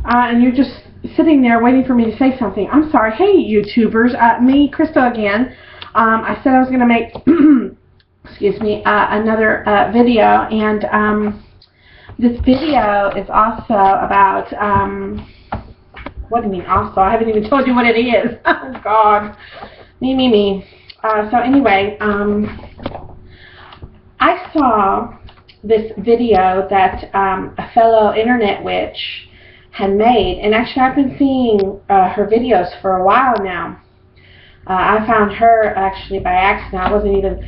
and you're just sitting there waiting for me to say something. I'm sorry. Hey, YouTubers. Me, Krista again. I said I was going to make, excuse me, another video, and this video is also about, what do you mean also? I haven't even told you what it is. Oh, God. Me. So anyway, I saw this video that a fellow internet witch had made, and actually I've been seeing her videos for a while now. I found her actually by accident. I wasn't even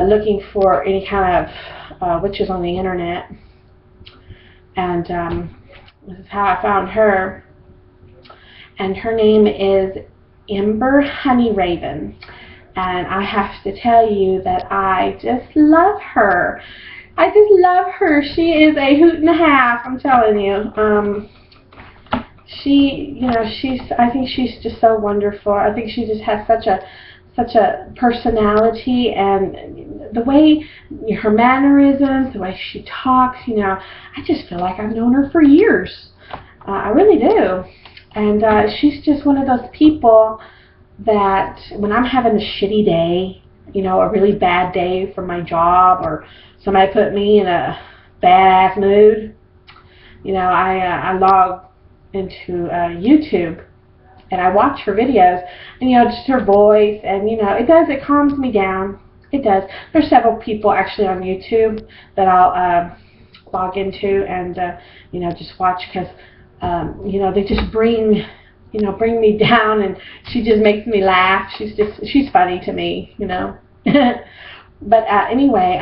looking for any kind of witches on the internet, and this is how I found her. And her name is AmberHoneyRaven, and I have to tell you that I just love her. I just love her. She is a hoot and a half, I'm telling you. I think she's just so wonderful. I think she just has such a personality, and the way, her mannerisms, the way she talks, I just feel like I've known her for years. I really do. And she's just one of those people that when I'm having a shitty day, a really bad day from my job, or somebody put me in a bad-ass mood, I log into YouTube and I watch her videos, and just her voice, and it calms me down. It does. There's several people actually on YouTube that I'll log into and just watch, because they just bring me down, and she just makes me laugh. She's funny to me, But anyway,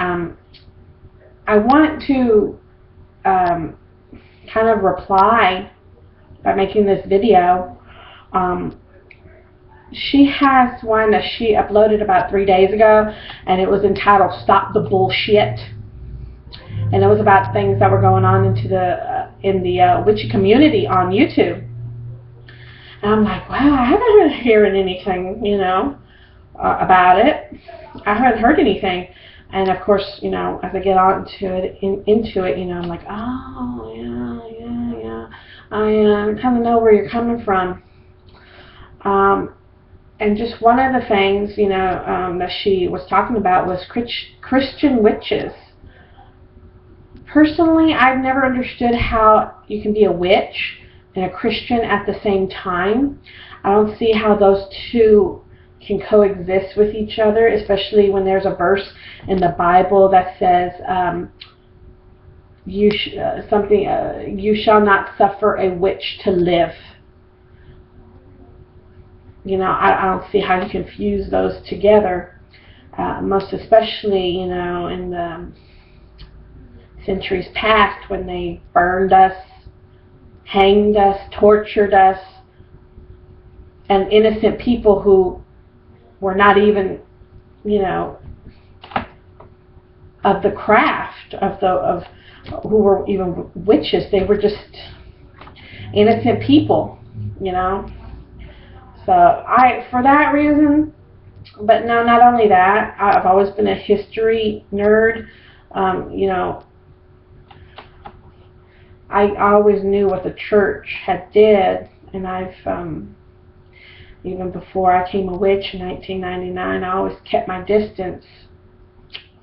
I want to kind of reply by making this video. She has one that she uploaded about 3 days ago, and it was entitled "Stop the Bullshit." And it was about things that were going on in the Witchy Community on YouTube. And I'm like, wow, I haven't been hearing anything, about it. I haven't heard anything. And of course, as I get on into it, I'm like, oh, yeah. I kind of know where you're coming from. And just one of the things, that she was talking about was Christian witches. Personally, I've never understood how you can be a witch and a Christian at the same time. I don't see how those two can coexist with each other, especially when there's a verse in the Bible that says, you shall not suffer a witch to live. I don't see how you can fuse those together, most especially, in the centuries past, when they burned us, hanged us, tortured us, and innocent people who were not even, of the craft of who were even witches. They were just innocent people, So for that reason, but no, not only that, I've always been a history nerd. I always knew what the church had did, and I've, even before I became a witch in 1999, I always kept my distance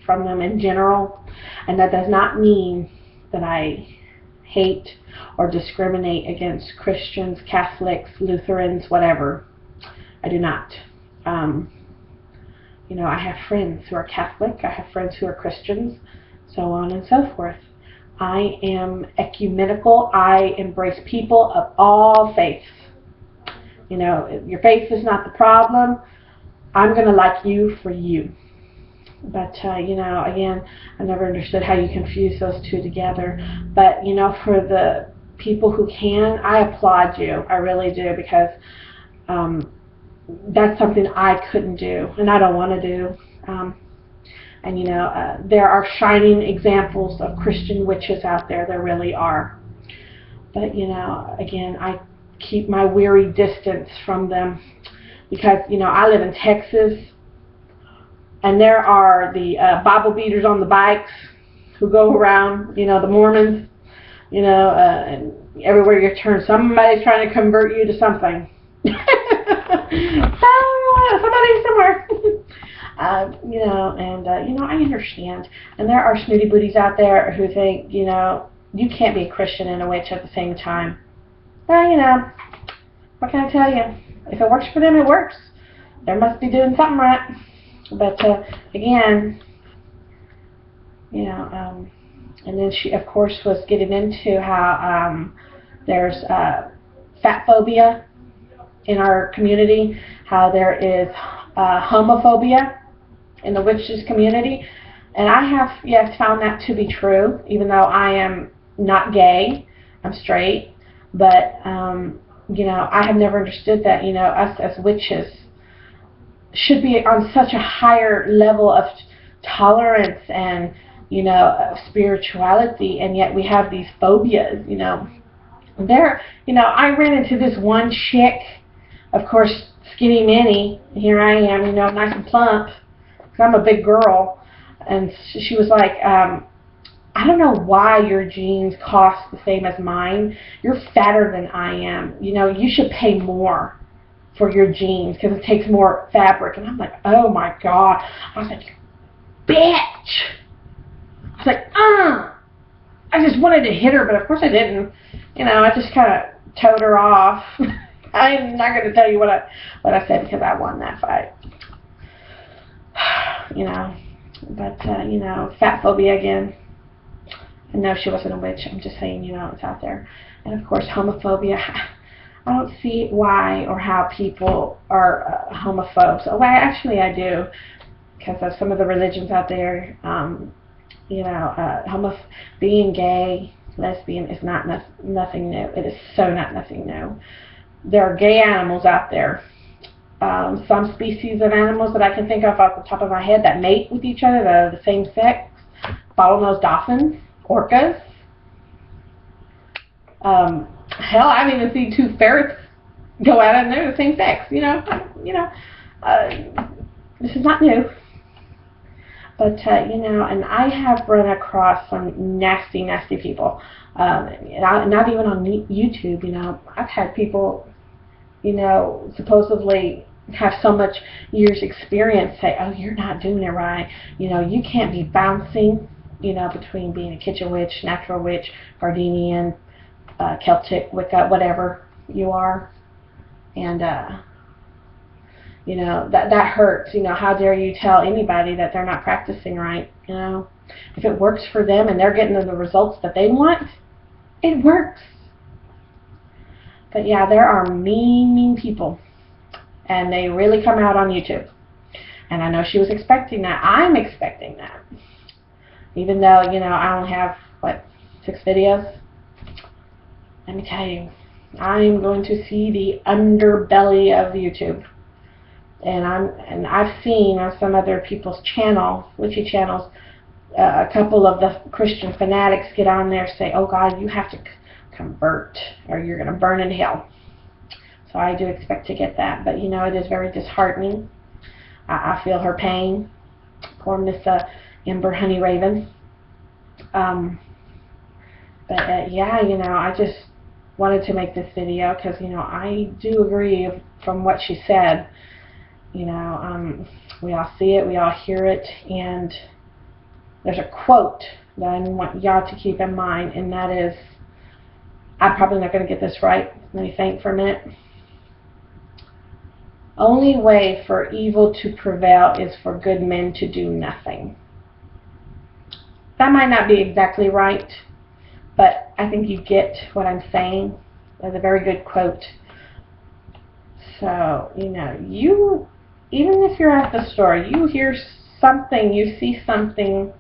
from them in general, and that does not mean that I hate or discriminate against Christians, Catholics, Lutherans, whatever. I do not. I have friends who are Catholic, I have friends who are Christians, so on and so forth. I am ecumenical. I embrace people of all faiths. Your faith is not the problem. I'm going to like you for you. But, again, I never understood how you can fuse those two together. But, for the people who can, I applaud you. I really do, because that's something I couldn't do, and I don't want to do. And there are shining examples of Christian witches out there. There really are. But, again, I keep my weary distance from them, because, I live in Texas, and there are the Bible beaters on the bikes who go around, the Mormons, you know, and everywhere you turn, somebody's trying to convert you to something. Somebody somewhere. You know, and, you know, I understand. And there are snooty booties out there who think, you know, you can't be a Christian and a witch at the same time. Well, you know, what can I tell you? If it works for them, it works. They must be doing something right. But, again, you know, and then she, of course, was getting into how there's fat phobia in our community, how there is homophobia in the witches community. And I have, yes, found that to be true, even though I am not gay. I'm straight. But, you know, I have never understood that, you know, us as witches should be on such a higher level of tolerance and, you know, of spirituality, and yet we have these phobias, you know. There, you know, I ran into this one chick, of course, Skinny Minnie. Here I am, you know, nice and plump, because I'm a big girl. And she was like, I don't know why your jeans cost the same as mine. You're fatter than I am. You know, you should pay more for your jeans because it takes more fabric. And I'm like, oh my God. I was like, bitch. I was like, I just wanted to hit her, but of course I didn't. You know, I just kind of towed her off. I'm not going to tell you what I said because I won that fight. You know, but, you know, fat phobia again. And no, she wasn't a witch. I'm just saying, you know, it's out there. And of course, homophobia. I don't see why or how people are homophobes. Oh, actually I do, because of some of the religions out there. You know, being gay, lesbian is not nothing new. It is so not nothing new. There are gay animals out there. Some species of animals that I can think of off the top of my head that mate with each other, that are the same sex. Bottlenose dolphins, orcas. Hell, I've even seen two ferrets go at it and they're the same sex. You know, this is not new. But, you know, and I have run across some nasty, nasty people. Not even on YouTube, you know. I've had people, you know, supposedly have so much years experience say, oh, you're not doing it right. You know, you can't be bouncing, you know, between being a kitchen witch, natural witch, Gardenian, Celtic, Wicca, whatever you are. And, you know, that hurts. You know, how dare you tell anybody that they're not practicing right, you know. If it works for them and they're getting the results that they want, it works. But yeah, there are mean, mean people. And they really come out on YouTube. And I know she was expecting that. I'm expecting that. Even though, you know, I only have, what, 6 videos? Let me tell you, I'm going to see the underbelly of YouTube. And I've seen on some other people's channel, witchy channels, a couple of the Christian fanatics get on there and say, oh God, you have to convert or you're going to burn in hell. So I do expect to get that. But, you know, it is very disheartening. I feel her pain. Poor Miss AmberHoneyRaven. But, yeah, you know, I just wanted to make this video because, you know, I do agree from what she said. You know, we all see it, we all hear it, and there's a quote that I want y'all to keep in mind, and that is, I'm probably not going to get this right. Let me think for a minute. Only way for evil to prevail is for good men to do nothing. That might not be exactly right, but I think you get what I'm saying. That's a very good quote. So, you know, even if you're at the store, you hear something, you see something,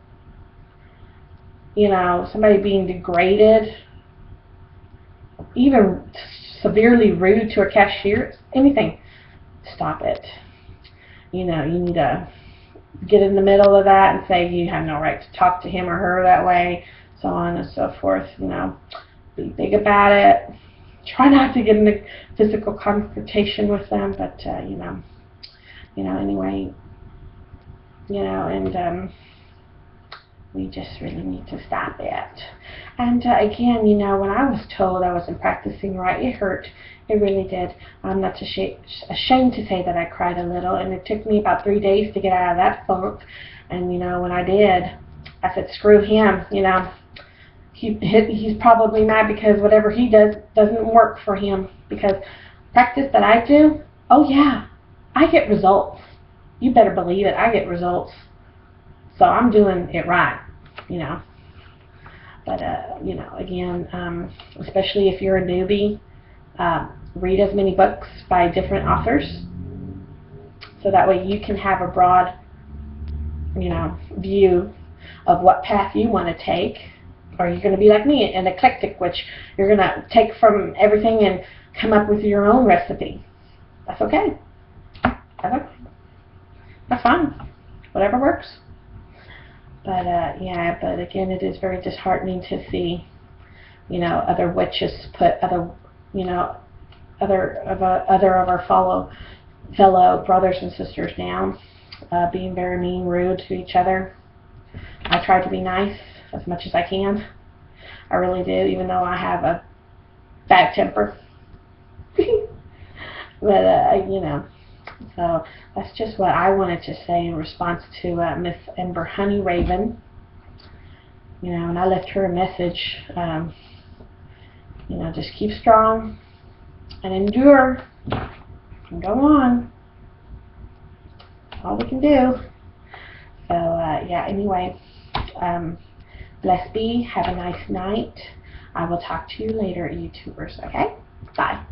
you know, somebody being degraded, even severely rude to a cashier, anything, stop it. You know, you need to get in the middle of that and say you have no right to talk to him or her that way, so on and so forth. You know, be big about it. Try not to get into physical confrontation with them, but, you know, anyway, you know, and, We just really need to stop it. And again, you know, when I was told I wasn't practicing right, it hurt. It really did. I'm not ashamed to say that I cried a little, and it took me about 3 days to get out of that funk. And, you know, when I did, I said, screw him, you know. He's probably mad because whatever he does doesn't work for him. Because practice that I do, oh yeah, I get results. You better believe it, I get results. So I'm doing it right, you know. But, you know, again, especially if you're a newbie, read as many books by different authors. So that way you can have a broad, you know, view of what path you want to take. Or you're going to be like me, an eclectic, which you're going to take from everything and come up with your own recipe. That's okay. That's okay. That's fine. Whatever works. But, yeah, but again, it is very disheartening to see, you know, other witches put other, you know, other of our fellow brothers and sisters down, being very mean, rude to each other. I try to be nice as much as I can. I really do, even though I have a bad temper. But, you know, so that's just what I wanted to say in response to Miss AmberHoneyRaven. You know, and I left her a message, you know, just keep strong and endure and go on. That's all we can do. So, yeah, anyway, bless be. Have a nice night. I will talk to you later, YouTubers, okay? Bye.